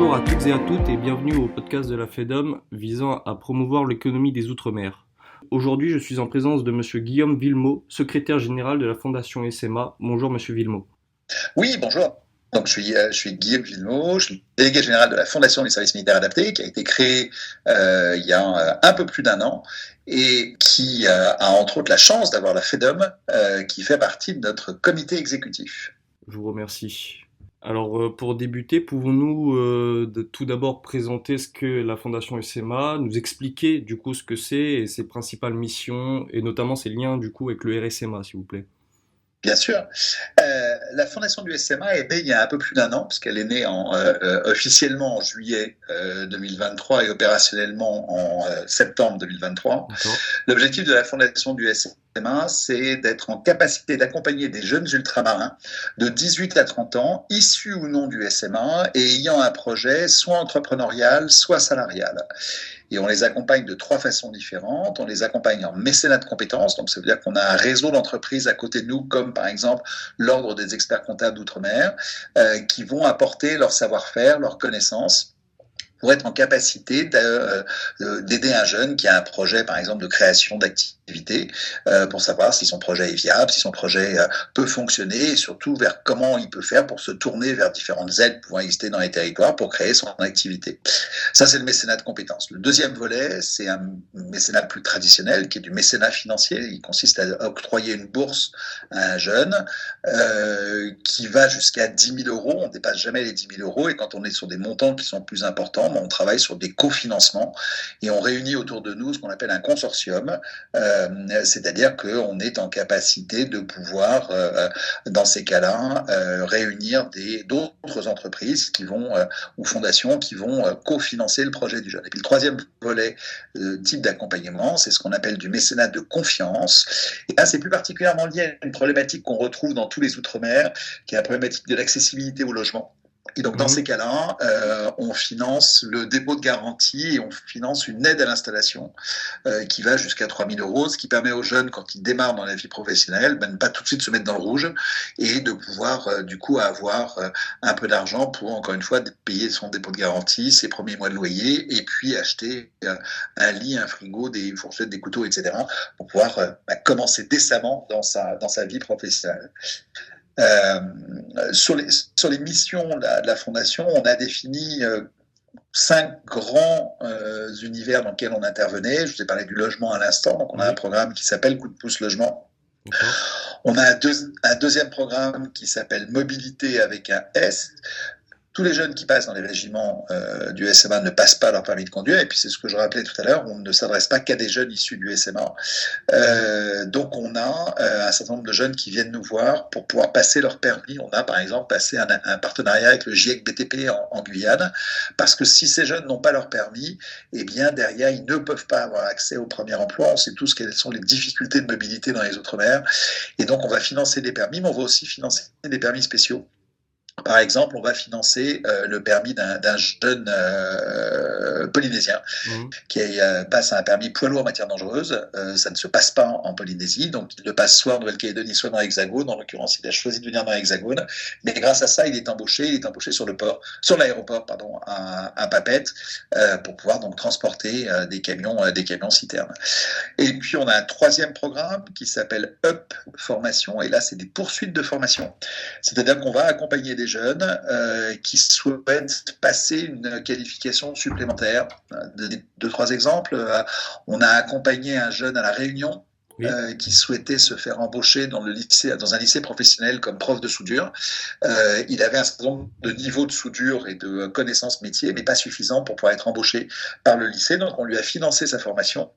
Bonjour à toutes et à toutes et bienvenue au podcast de la FEDOM visant à promouvoir l'économie des Outre-mer. Aujourd'hui, je suis en présence de Monsieur Guillaume Villemot, secrétaire général de la Fondation SMA. Bonjour Monsieur Villemot. Oui, bonjour. Donc, je suis Guillaume Villemot, je suis délégué général de la Fondation des services militaires adaptés, qui a été créée il y a un peu plus d'un an et qui a entre autres la chance d'avoir la FEDOM qui fait partie de notre comité exécutif. Je vous remercie. Alors, pour débuter, pouvons-nous tout d'abord présenter ce que la Fondation SMA, nous expliquer du coup ce que c'est et ses principales missions et notamment ses liens du coup avec le RSMA, s'il vous plaît. Bien sûr. La fondation du SMA est née il y a un peu plus d'un an, puisqu'elle est née officiellement en juillet 2023 et opérationnellement en septembre 2023. D'accord. L'objectif de la fondation du SMA, c'est d'être en capacité d'accompagner des jeunes ultramarins de 18 à 30 ans, issus ou non du SMA, et ayant un projet soit entrepreneurial, soit salarial. Et on les accompagne de trois façons différentes. On les accompagne en mécénat de compétences, donc ça veut dire qu'on a un réseau d'entreprises à côté de nous, comme par exemple l'Ordre des experts comptables d'outre-mer, qui vont apporter leur savoir-faire, leurs connaissances, pour être en capacité d'aider un jeune qui a un projet, par exemple, de création d'activité, pour savoir si son projet est viable, si son projet peut fonctionner, et surtout vers comment il peut faire pour se tourner vers différentes aides pouvant exister dans les territoires pour créer son activité. Ça, c'est le mécénat de compétences. Le deuxième volet, c'est un mécénat plus traditionnel, qui est du mécénat financier. Il consiste à octroyer une bourse à un jeune qui va jusqu'à 10 000 euros. On ne dépasse jamais les 10 000 euros, et quand on est sur des montants qui sont plus importants, on travaille sur des cofinancements et on réunit autour de nous ce qu'on appelle un consortium, c'est-à-dire qu'on est en capacité de pouvoir, dans ces cas-là, réunir d'autres entreprises qui vont, ou fondations qui vont cofinancer le projet du jeune. Et puis le troisième volet, type d'accompagnement, c'est ce qu'on appelle du mécénat de confiance. Et là, c'est plus particulièrement lié à une problématique qu'on retrouve dans tous les Outre-mer, qui est la problématique de l'accessibilité au logement. Et donc, dans ces cas-là, on finance le dépôt de garantie et on finance une aide à l'installation qui va jusqu'à 3 000 euros, ce qui permet aux jeunes, quand ils démarrent dans la vie professionnelle, de ne pas tout de suite se mettre dans le rouge et de pouvoir, du coup, avoir un peu d'argent pour, encore une fois, payer son dépôt de garantie, ses premiers mois de loyer et puis acheter un lit, un frigo, des fourchettes, des couteaux, etc. pour pouvoir commencer décemment dans sa vie professionnelle. Sur les missions de la Fondation, on a défini 5 grands univers dans lesquels on intervenait. Je vous ai parlé du logement à l'instant, donc on a un programme qui s'appelle Coup de pouce logement. On a un deuxième programme qui s'appelle Mobilité avec un S. Tous les jeunes qui passent dans les régiments du SMA ne passent pas leur permis de conduire, et puis c'est ce que je rappelais tout à l'heure, on ne s'adresse pas qu'à des jeunes issus du SMA. Donc on a un certain nombre de jeunes qui viennent nous voir pour pouvoir passer leur permis. On a par exemple passé un partenariat avec le GIEC BTP en Guyane, parce que si ces jeunes n'ont pas leur permis, eh bien derrière ils ne peuvent pas avoir accès au premier emploi. On sait tous quelles sont les difficultés de mobilité dans les Outre-mer, et donc on va financer des permis, mais on va aussi financer des permis spéciaux. Par exemple, on va financer le permis d'un jeune polynésien qui passe un permis poids lourd matière dangereuse. Ça ne se passe pas en Polynésie, donc il le passe soit en Nouvelle-Calédonie, soit dans l'Hexagone. En l'occurrence, il a choisi de venir dans l'Hexagone. Mais grâce à ça, il est embauché sur l'aéroport à Papeete, pour pouvoir donc transporter des camions citernes. Et puis, on a un troisième programme qui s'appelle UP Formation. Et là, c'est des poursuites de formation. C'est-à-dire qu'on va accompagner des jeunes qui souhaitent passer une qualification supplémentaire. Deux, trois exemples. On a accompagné un jeune à La Réunion qui souhaitait se faire embaucher dans un lycée professionnel comme prof de soudure. Il avait un certain nombre de niveaux de soudure et de connaissances métiers, mais pas suffisants pour pouvoir être embauché par le lycée. Donc, on lui a financé sa formation,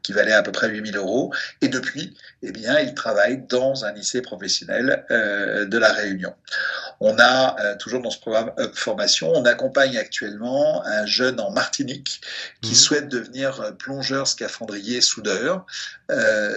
qui valait à peu près 8 000 euros. Et depuis, eh bien, il travaille dans un lycée professionnel de La Réunion. On a, toujours dans ce programme Up Formation, on accompagne actuellement un jeune en Martinique qui souhaite devenir plongeur, scaphandrier, soudeur.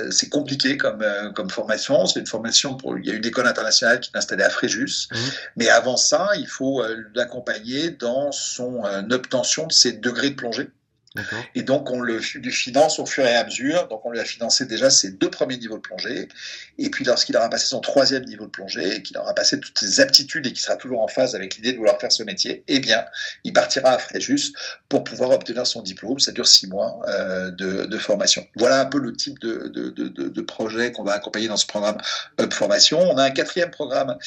C'est compliqué comme formation. C'est une formation il y a une école internationale qui est installée à Fréjus. Mais avant ça, il faut l'accompagner dans son obtention de ses degrés de plongée. D'accord. Et donc, on lui finance au fur et à mesure. Donc, on lui a financé déjà ses 2 premiers niveaux de plongée. Et puis, lorsqu'il aura passé son 3e niveau de plongée, et qu'il aura passé toutes ses aptitudes et qu'il sera toujours en phase avec l'idée de vouloir faire ce métier, eh bien, il partira à Fréjus pour pouvoir obtenir son diplôme. Ça dure 6 mois de formation. Voilà un peu le type de projet qu'on va accompagner dans ce programme Up Formation. On a un 4e programme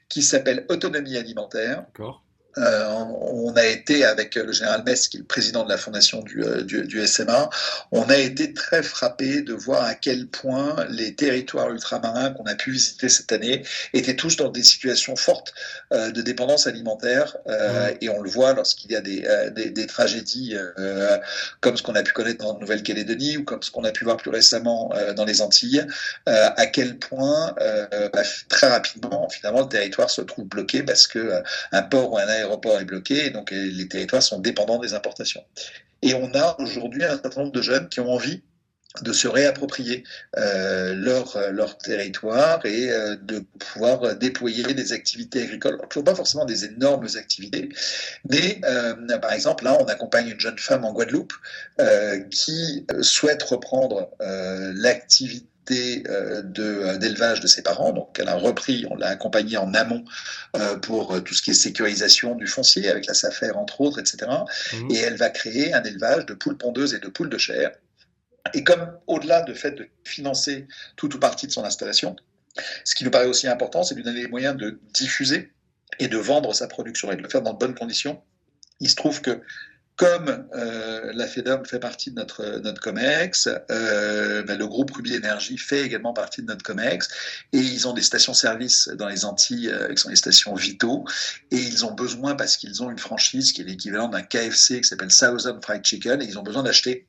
qui s'appelle Autonomie alimentaire. D'accord. On a été avec le général Metz, qui est le président de la fondation du SMA, on a été très frappé de voir à quel point les territoires ultramarins qu'on a pu visiter cette année étaient tous dans des situations fortes de dépendance alimentaire, Mhm. et on le voit lorsqu'il y a des tragédies comme ce qu'on a pu connaître en Nouvelle-Calédonie ou comme ce qu'on a pu voir plus récemment dans les Antilles, à quel point très rapidement finalement le territoire se trouve bloqué parce que un port ou un aéroport est bloqué, et donc les territoires sont dépendants des importations. Et on a aujourd'hui un certain nombre de jeunes qui ont envie de se réapproprier leur territoire et de pouvoir déployer des activités agricoles. Alors, ce ne sont pas forcément des énormes activités, mais par exemple, là, on accompagne une jeune femme en Guadeloupe qui souhaite reprendre l'activité d'élevage de ses parents. Donc, elle a repris, on l'a accompagnée en amont pour tout ce qui est sécurisation du foncier, avec la SAFER entre autres, etc. Et Mhm. elle va créer un élevage de poules pondeuses et de poules de chair. Et comme au-delà du fait de financer tout ou partie de son installation, ce qui nous paraît aussi important, c'est de lui donner les moyens de diffuser et de vendre sa production et de le faire dans de bonnes conditions. Il se trouve que comme la FEDOM fait partie de notre COMEX, le groupe Ruby Énergie fait également partie de notre COMEX, et ils ont des stations-service dans les Antilles qui sont des stations Vito, et ils ont besoin, parce qu'ils ont une franchise qui est l'équivalent d'un KFC qui s'appelle Southern Fried Chicken, et ils ont besoin d'acheter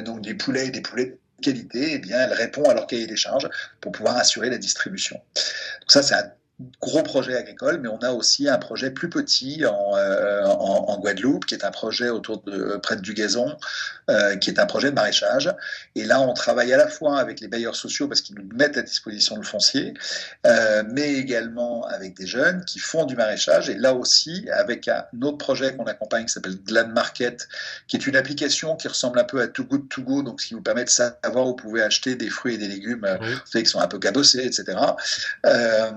donc des poulets et des poulets de qualité, et bien elle répond à leur cahier des charges pour pouvoir assurer la distribution. Donc ça, c'est un gros projet agricole, mais on a aussi un projet plus petit en Guadeloupe, qui est un projet autour de près du Gazon, qui est un projet de maraîchage. Et là, on travaille à la fois avec les bailleurs sociaux parce qu'ils nous mettent à disposition le foncier, mais également avec des jeunes qui font du maraîchage. Et là aussi, avec un autre projet qu'on accompagne qui s'appelle Gland Market, qui est une application qui ressemble un peu à Too Good To Go, donc ce qui vous permet de savoir où vous pouvez acheter des fruits et des légumes, Oui. vous savez, qui sont un peu cabossés, etc. Euh,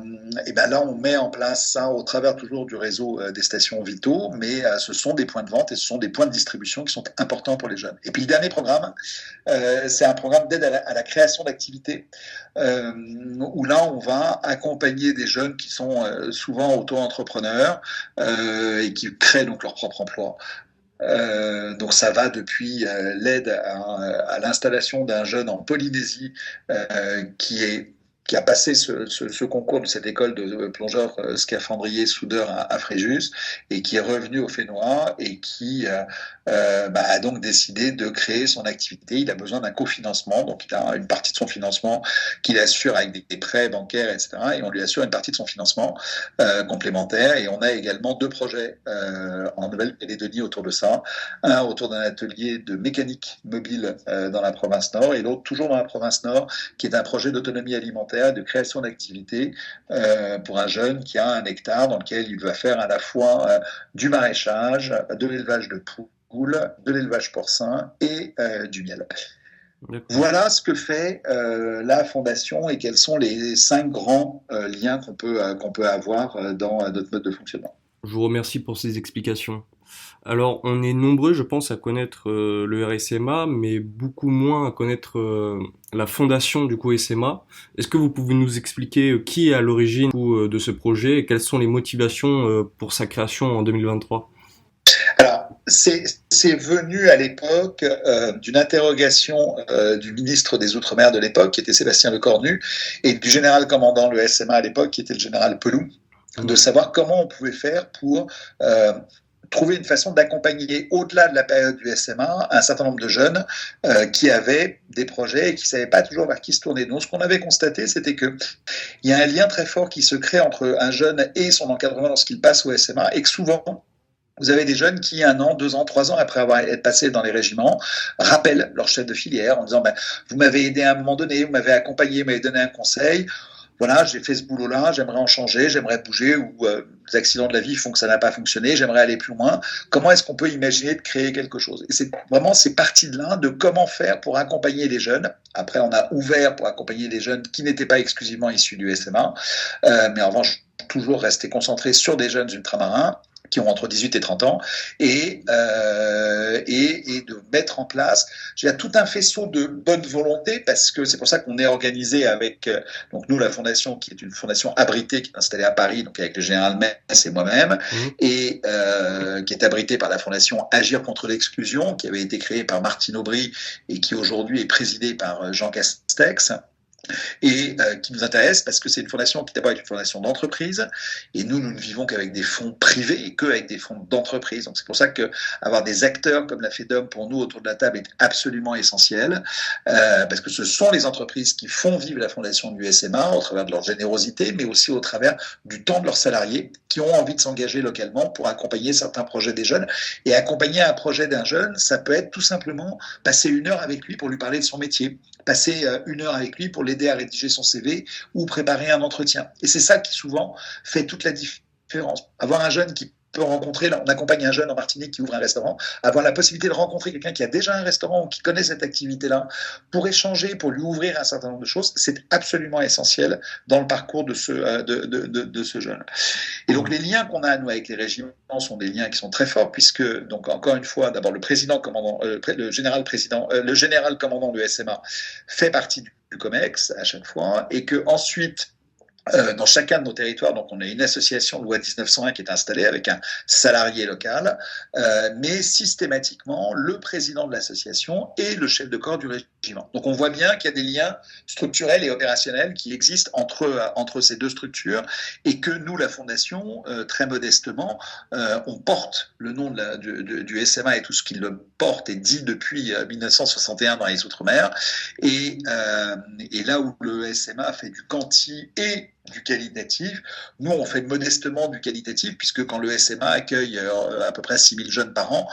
et ben là, on met en place ça au travers toujours du réseau des stations Vito, mais ce sont des points de vente et ce sont des points de distribution qui sont importants pour les jeunes. Et puis le dernier programme, c'est un programme d'aide à la création d'activités, où là, on va accompagner des jeunes qui sont souvent auto-entrepreneurs et qui créent donc leur propre emploi. Donc ça va depuis l'aide à l'installation d'un jeune en Polynésie qui a passé ce concours de cette école de plongeur scaphandrier soudeur à Fréjus, et qui est revenu au Fénois et qui a donc décidé de créer son activité. Il a besoin d'un cofinancement, donc il a une partie de son financement qu'il assure avec des prêts bancaires, etc. Et on lui assure une partie de son financement complémentaire. Et on a également 2 projets en Nouvelle-Calédonie autour de ça. Un autour d'un atelier de mécanique mobile dans la province Nord, et l'autre toujours dans la province Nord, qui est un projet d'autonomie alimentaire, de création d'activités pour un jeune qui a 1 hectare dans lequel il va faire à la fois du maraîchage, de l'élevage de poules, de l'élevage porcin et du miel. D'accord. Voilà ce que fait la Fondation et quels sont les 5 grands liens qu'on peut avoir dans notre mode de fonctionnement. Je vous remercie pour ces explications. Alors, on est nombreux, je pense, à connaître le RSMA, mais beaucoup moins à connaître la fondation du coup SMA. Est-ce que vous pouvez nous expliquer qui est à l'origine de ce projet et quelles sont les motivations pour sa création en 2023? Alors, c'est venu à l'époque d'une interrogation du ministre des Outre-mer de l'époque, qui était Sébastien Lecornu, et du général commandant le SMA à l'époque, qui était le général Peloux, de Mhm. savoir comment on pouvait faire pour trouver une façon d'accompagner, au-delà de la période du SMA, un certain nombre de jeunes qui avaient des projets et qui ne savaient pas toujours vers qui se tourner. Donc, ce qu'on avait constaté, c'était qu'il y a un lien très fort qui se crée entre un jeune et son encadrement lorsqu'il passe au SMA, et que souvent, vous avez des jeunes qui, 1 an, 2 ans, 3 ans après avoir été passés dans les régiments, rappellent leur chef de filière en disant vous m'avez aidé à un moment donné, vous m'avez accompagné, vous m'avez donné un conseil. voilà, j'ai fait ce boulot-là, j'aimerais en changer, j'aimerais bouger, ou les accidents de la vie font que ça n'a pas fonctionné, j'aimerais aller plus loin. Comment est-ce qu'on peut imaginer de créer quelque chose? Et c'est vraiment, c'est parti de là, de comment faire pour accompagner les jeunes. Après, on a ouvert pour accompagner les jeunes qui n'étaient pas exclusivement issus du SMA, mais en revanche, toujours rester concentré sur des jeunes ultramarins qui ont entre 18 et 30 ans, et de mettre en place tout un faisceau de bonne volonté, parce que c'est pour ça qu'on est organisé avec, donc nous, la fondation, qui est une fondation abritée, qui est installée à Paris, donc avec le général Metz et moi-même, Mhm. et qui est abritée par la fondation Agir contre l'exclusion, qui avait été créée par Martine Aubry, et qui aujourd'hui est présidée par Jean Castex, et qui nous intéresse parce que c'est une fondation qui d'abord est une fondation d'entreprise, et nous ne vivons qu'avec des fonds privés et qu'avec des fonds d'entreprise. Donc c'est pour ça que avoir des acteurs comme la FEDOM pour nous autour de la table est absolument essentiel, parce que ce sont les entreprises qui font vivre la fondation du SMA au travers de leur générosité, mais aussi au travers du temps de leurs salariés qui ont envie de s'engager localement pour accompagner certains projets des jeunes. Et accompagner un projet d'un jeune, ça peut être tout simplement passer 1 heure avec lui pour lui parler de son métier, passer 1 heure avec lui pour l'aider à rédiger son CV ou préparer un entretien. Et c'est ça qui souvent fait toute la différence. Avoir un jeune qui peut rencontrer, là, on accompagne un jeune en Martinique qui ouvre un restaurant, avoir la possibilité de rencontrer quelqu'un qui a déjà un restaurant ou qui connaît cette activité-là pour échanger, pour lui ouvrir un certain nombre de choses, c'est absolument essentiel dans le parcours de ce jeune. Et donc Mhm. les liens qu'on a, nous, avec les régiments sont des liens qui sont très forts, puisque, donc encore une fois, d'abord le président commandant, le général président, le général commandant du SMA fait partie du COMEX à chaque fois, et que ensuite dans chacun de nos territoires, donc on a une association de loi 1901 qui est installée avec un salarié local, mais systématiquement le président de l'association et le chef de corps du régiment. Donc on voit bien qu'il y a des liens structurels et opérationnels qui existent entre ces deux structures, et que nous, la Fondation, très modestement, on porte le nom du SMA et tout ce qu'il le porte et dit depuis 1961 dans les Outre-mer, et là où le SMA fait du quanti et du qualitatif, nous on fait modestement du qualitatif, puisque quand le SMA accueille à peu près 6000 jeunes par an,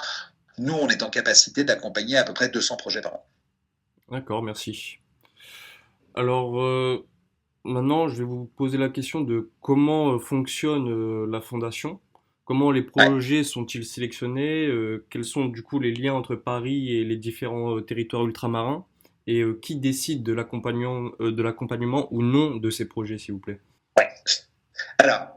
nous on est en capacité d'accompagner à peu près 200 projets par an. D'accord, merci. Alors, maintenant, je vais vous poser la question de comment fonctionne la fondation. Comment les Ouais. projets sont-ils sélectionnés? Quels sont du coup les liens entre Paris et les différents territoires ultramarins? Et qui décide de l'accompagnement ou non de ces projets, s'il vous plaît? Alors,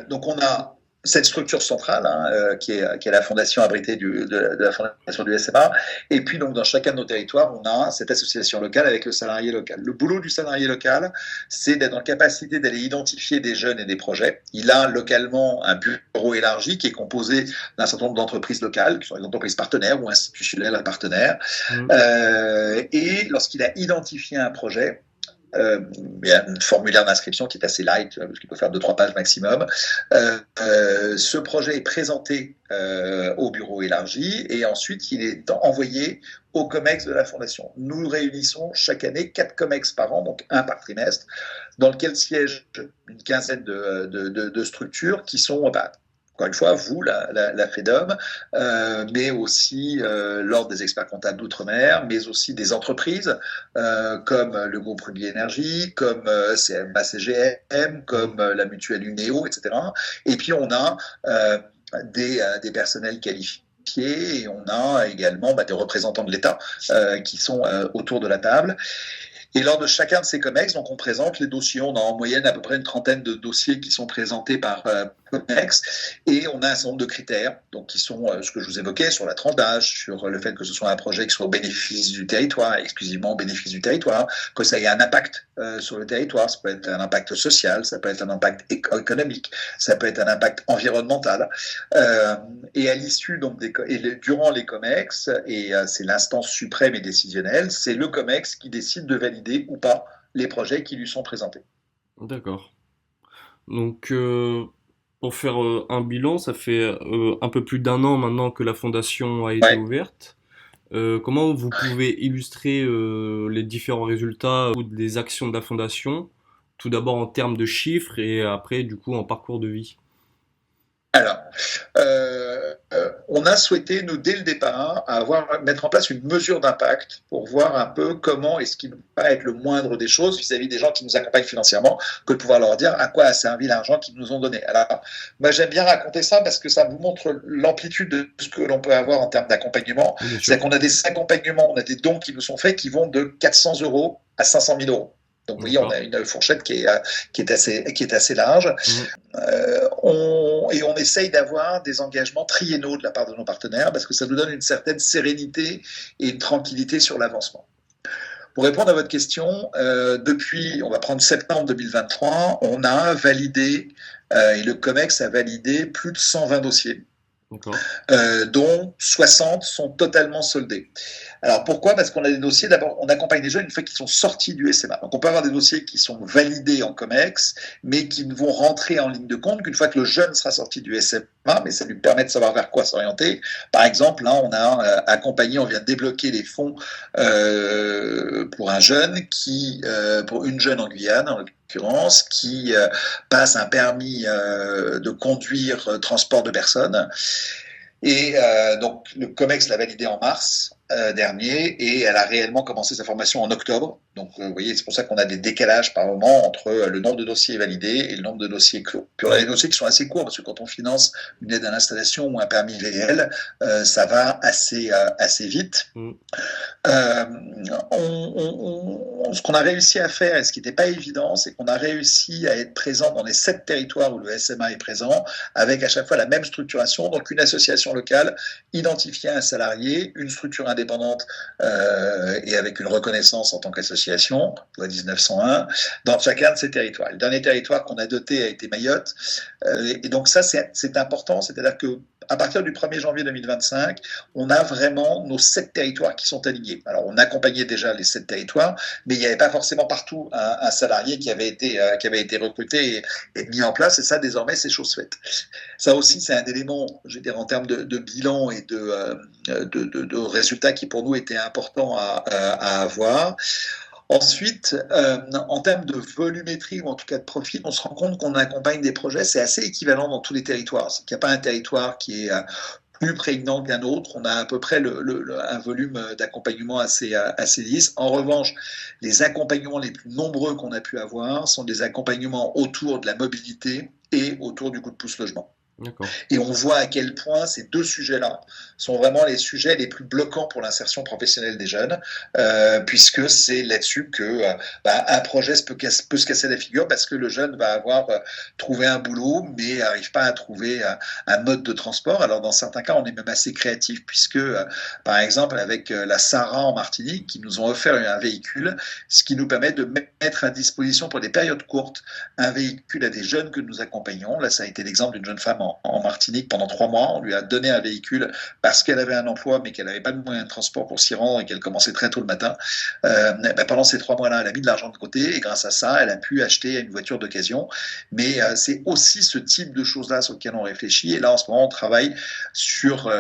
donc on a cette structure centrale, hein, qui est la fondation abritée de la fondation du SMA. Et puis, donc, dans chacun de nos territoires, on a cette association locale avec le salarié local. Le boulot du salarié local, c'est d'être en capacité d'aller identifier des jeunes et des projets. Il a localement un bureau élargi qui est composé d'un certain nombre d'entreprises locales, qui sont des entreprises partenaires ou institutionnelles partenaires. Mhm. Et lorsqu'il a identifié un projet, il y a un formulaire d'inscription qui est assez light, parce qu'il peut faire 2-3 pages maximum. Ce projet est présenté au bureau élargi, et ensuite il est envoyé au COMEX de la Fondation. Nous réunissons chaque année 4 COMEX par an, donc un par trimestre, dans lequel siègent une quinzaine de structures qui sont, encore une fois, vous, la FEDOM, mais aussi l'Ordre des experts comptables d'outre-mer, mais aussi des entreprises comme le groupe Rubis Énergie, comme CMA CGM, Mhm. comme la mutuelle Unéo, etc. Et puis on a des personnels qualifiés, et on a également des représentants de l'État qui sont autour de la table. Et lors de chacun de ces COMEX, donc on présente les dossiers. On a en moyenne à peu près une trentaine de dossiers qui sont présentés par COMEX, et on a un certain nombre de critères, donc qui sont ce que je vous évoquais sur la tranche d'âge, sur le fait que ce soit un projet qui soit au bénéfice du territoire, exclusivement au bénéfice du territoire, que ça ait un impact sur le territoire. Ça peut être un impact social, ça peut être un impact économique, ça peut être un impact environnemental. Euh, et à l'issue donc durant les COMEX, et c'est l'instance suprême et décisionnelle, c'est le COMEX qui décide de valider ou pas les projets qui lui sont présentés. D'accord. Donc, pour faire un bilan, ça fait un peu plus d'un an maintenant que la fondation a été Ouais. ouverte. Comment vous pouvez illustrer les différents résultats ou des actions de la fondation, tout d'abord en termes de chiffres et après, du coup, en parcours de vie? Alors, euh, on a souhaité, nous, dès le départ, mettre en place une mesure d'impact pour voir un peu comment est-ce qu'il ne peut pas être le moindre des choses vis-à-vis des gens qui nous accompagnent financièrement, que de pouvoir leur dire à quoi a servi l'argent qu'ils nous ont donné. Alors, moi, j'aime bien raconter ça parce que ça vous montre l'amplitude de ce que l'on peut avoir en termes d'accompagnement. Bien sûr. C'est qu'on a des accompagnements, on a des dons qui nous sont faits qui vont de 400 euros à 500 000 euros. Donc, vous voyez, on a D'accord. une fourchette qui est assez large. Mhm. Et on essaye d'avoir des engagements triennaux de la part de nos partenaires parce que ça nous donne une certaine sérénité et une tranquillité sur l'avancement. Pour répondre à votre question, depuis, on va prendre septembre 2023, on a validé, et le COMEX a validé plus de 120 dossiers, D'accord. dont 60 sont totalement soldés. Alors pourquoi? Parce qu'on a des dossiers, d'abord, on accompagne les jeunes une fois qu'ils sont sortis du SMA. Donc on peut avoir des dossiers qui sont validés en COMEX, mais qui ne vont rentrer en ligne de compte qu'une fois que le jeune sera sorti du SMA, mais ça lui permet de savoir vers quoi s'orienter. Par exemple, là, on a accompagné, on vient de débloquer les fonds pour un jeune pour une jeune en Guyane, en l'occurrence, qui passe un permis de conduire transport de personnes. Et donc, le COMEX l'a validé en mars dernier et elle a réellement commencé sa formation en octobre. Donc, vous voyez, c'est pour ça qu'on a des décalages par moment entre le nombre de dossiers validés et le nombre de dossiers clos. Puis on a des Mhm. dossiers qui sont assez courts parce que quand on finance une aide à l'installation ou un permis VL, ça va assez vite. Mhm. Euh, ce qu'on a réussi à faire, et ce qui n'était pas évident, c'est qu'on a réussi à être présent dans les 7 territoires où le SMA est présent, avec à chaque fois la même structuration, donc une association locale identifiée à un salarié, une structure indépendante et avec une reconnaissance en tant qu'association, loi 1901, dans chacun de ces territoires. Le dernier territoire qu'on a doté a été Mayotte, et donc ça c'est important, c'est-à-dire que à partir du 1er janvier 2025, on a vraiment nos 7 territoires qui sont alignés. Alors, on accompagnait déjà les 7 territoires, mais il n'y avait pas forcément partout un salarié qui avait été recruté et mis en place, et ça, désormais, c'est chose faite. Ça aussi, c'est un élément, je veux dire, en termes de bilan et de résultats qui, pour nous, étaient importants à avoir. Ensuite, en termes de volumétrie ou en tout cas de profil, on se rend compte qu'on accompagne des projets, c'est assez équivalent dans tous les territoires. Il n'y a pas un territoire qui est plus prégnant qu'un autre. On a à peu près un volume d'accompagnement assez lisse. En revanche, les accompagnements les plus nombreux qu'on a pu avoir sont des accompagnements autour de la mobilité et autour du coup de pouce logement. D'accord. Et on voit à quel point ces deux sujets-là sont vraiment les sujets les plus bloquants pour l'insertion professionnelle des jeunes, puisque c'est là-dessus que un projet peut se casser la figure parce que le jeune va avoir trouvé un boulot, mais n'arrive pas à trouver un mode de transport. Alors dans certains cas, on est même assez créatif, puisque par exemple avec la Sarah en Martinique, qui nous ont offert un véhicule, ce qui nous permet de mettre à disposition pour des périodes courtes un véhicule à des jeunes que nous accompagnons. Là, ça a été l'exemple d'une jeune femme en Martinique pendant 3 mois. On lui a donné un véhicule parce qu'elle avait un emploi, mais qu'elle n'avait pas de moyen de transport pour s'y rendre et qu'elle commençait très tôt le matin. Pendant ces 3 mois-là, elle a mis de l'argent de côté et grâce à ça, elle a pu acheter une voiture d'occasion. Mais c'est aussi ce type de choses-là sur lesquelles on réfléchit. Et là, en ce moment, on travaille sur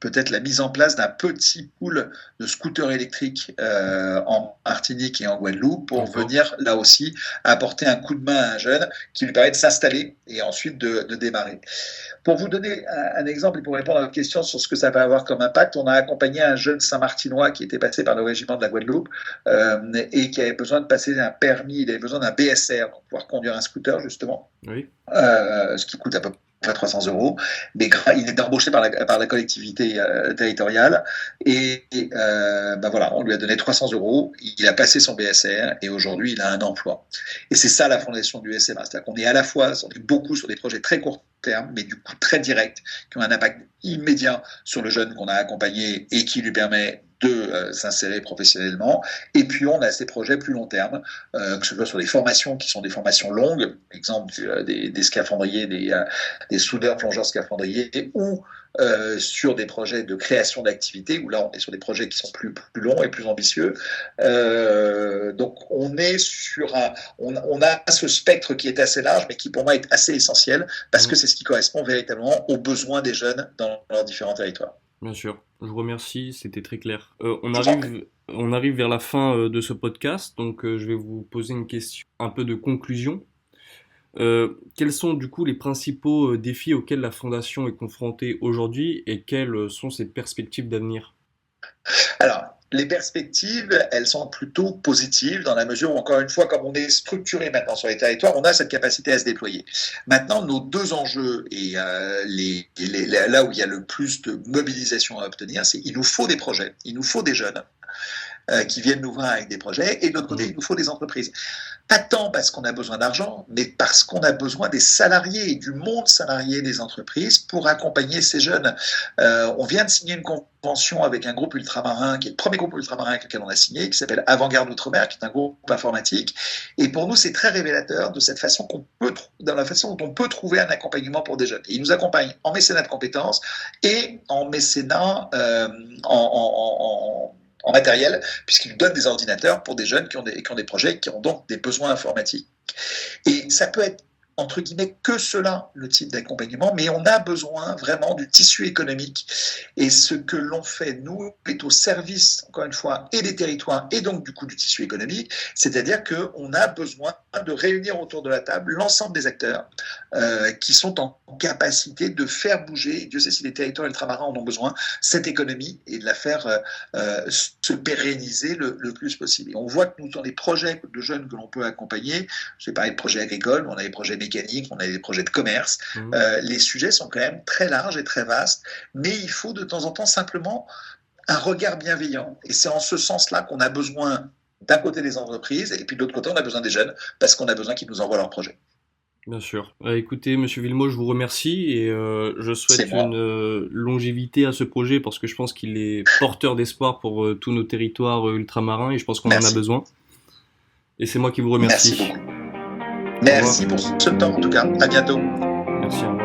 peut-être la mise en place d'un petit pool de scooters électriques en Martinique et en Guadeloupe pour D'accord. venir là aussi apporter un coup de main à un jeune qui lui permet de s'installer et ensuite de démarrer. Pour vous donner un exemple et pour répondre à votre question sur ce que ça va avoir comme impact, on a accompagné un jeune Saint-Martinois qui était passé par le régiment de la Guadeloupe et qui avait besoin de passer un permis, il avait besoin d'un BSR pour pouvoir conduire un scooter justement, Oui. ce qui coûte à peu près 300 euros, mais il est embauché par la collectivité territoriale et voilà, on lui a donné 300 euros, il a passé son BSR et aujourd'hui il a un emploi. Et c'est ça la fondation du SMA, c'est-à-dire qu'on est à la fois beaucoup sur des projets très court terme, mais du coup très directs, qui ont un impact immédiat sur le jeune qu'on a accompagné et qui lui permet de s'insérer professionnellement. Et puis on a ces projets plus long terme, que ce soit sur des formations qui sont des formations longues, exemple des scaphandriers, des soudeurs plongeurs scaphandriers, ou sur des projets de création d'activités, où là on est sur des projets qui sont plus longs et plus ambitieux. Donc on est on a ce spectre qui est assez large, mais qui pour moi est assez essentiel, parce que Mhm. c'est ce qui correspond véritablement aux besoins des jeunes dans leurs différents territoires. Bien sûr. Je vous remercie, c'était très clair. Je vous en prie. On arrive vers la fin de ce podcast, donc je vais vous poser une question un peu de conclusion. Quels sont du coup les principaux défis auxquels la fondation est confrontée aujourd'hui et quelles sont ses perspectives d'avenir? Alors, les perspectives, elles sont plutôt positives dans la mesure où, encore une fois, comme on est structuré maintenant sur les territoires, on a cette capacité à se déployer. Maintenant, nos deux enjeux et là où il y a le plus de mobilisation à obtenir, c'est il nous faut des projets, il nous faut des jeunes qui viennent nous voir avec des projets, et de l'autre côté, il Mhm. nous faut des entreprises. Pas tant parce qu'on a besoin d'argent, mais parce qu'on a besoin des salariés et du monde salarié des entreprises pour accompagner ces jeunes. On vient de signer une convention avec un groupe ultramarin, qui est le premier groupe ultramarin avec lequel on a signé, qui s'appelle Avant-Garde Outre-mer, qui est un groupe informatique. Et pour nous, c'est très révélateur de cette façon dans la façon dont on peut trouver un accompagnement pour des jeunes. Et ils nous accompagnent en mécénat de compétences et en mécénat en matériel, puisqu'ils donnent des ordinateurs pour des jeunes qui ont des projets, qui ont donc des besoins informatiques. Et ça peut être entre guillemets que cela, le type d'accompagnement, mais on a besoin vraiment du tissu économique. Et ce que l'on fait, nous, est au service, encore une fois, et des territoires, et donc du coup du tissu économique, c'est-à-dire qu'on a besoin de réunir autour de la table l'ensemble des acteurs qui sont en capacité de faire bouger, et Dieu sait si les territoires ultramarins en ont besoin, cette économie, et de la faire se pérenniser le plus possible. Et on voit que nous, dans les projets de jeunes que l'on peut accompagner, j'ai parlé de projets agricoles, on a des projets mécaniques, on a des projets de commerce. Mhm. Les sujets sont quand même très larges et très vastes, mais il faut de temps en temps simplement un regard bienveillant. Et c'est en ce sens-là qu'on a besoin d'un côté des entreprises, et puis de l'autre côté, on a besoin des jeunes, parce qu'on a besoin qu'ils nous envoient leurs projets. Bien sûr. Écoutez, Monsieur Villemot, je vous remercie et je C'est souhaite une moi. longévité à ce projet parce que je pense qu'il est porteur d'espoir pour tous nos territoires ultramarins et je pense qu'on en a Merci. besoin. Et c'est moi qui vous Merci remercie. beaucoup. Au revoir. Merci pour ce temps, en tout cas. À bientôt. Merci, au revoir.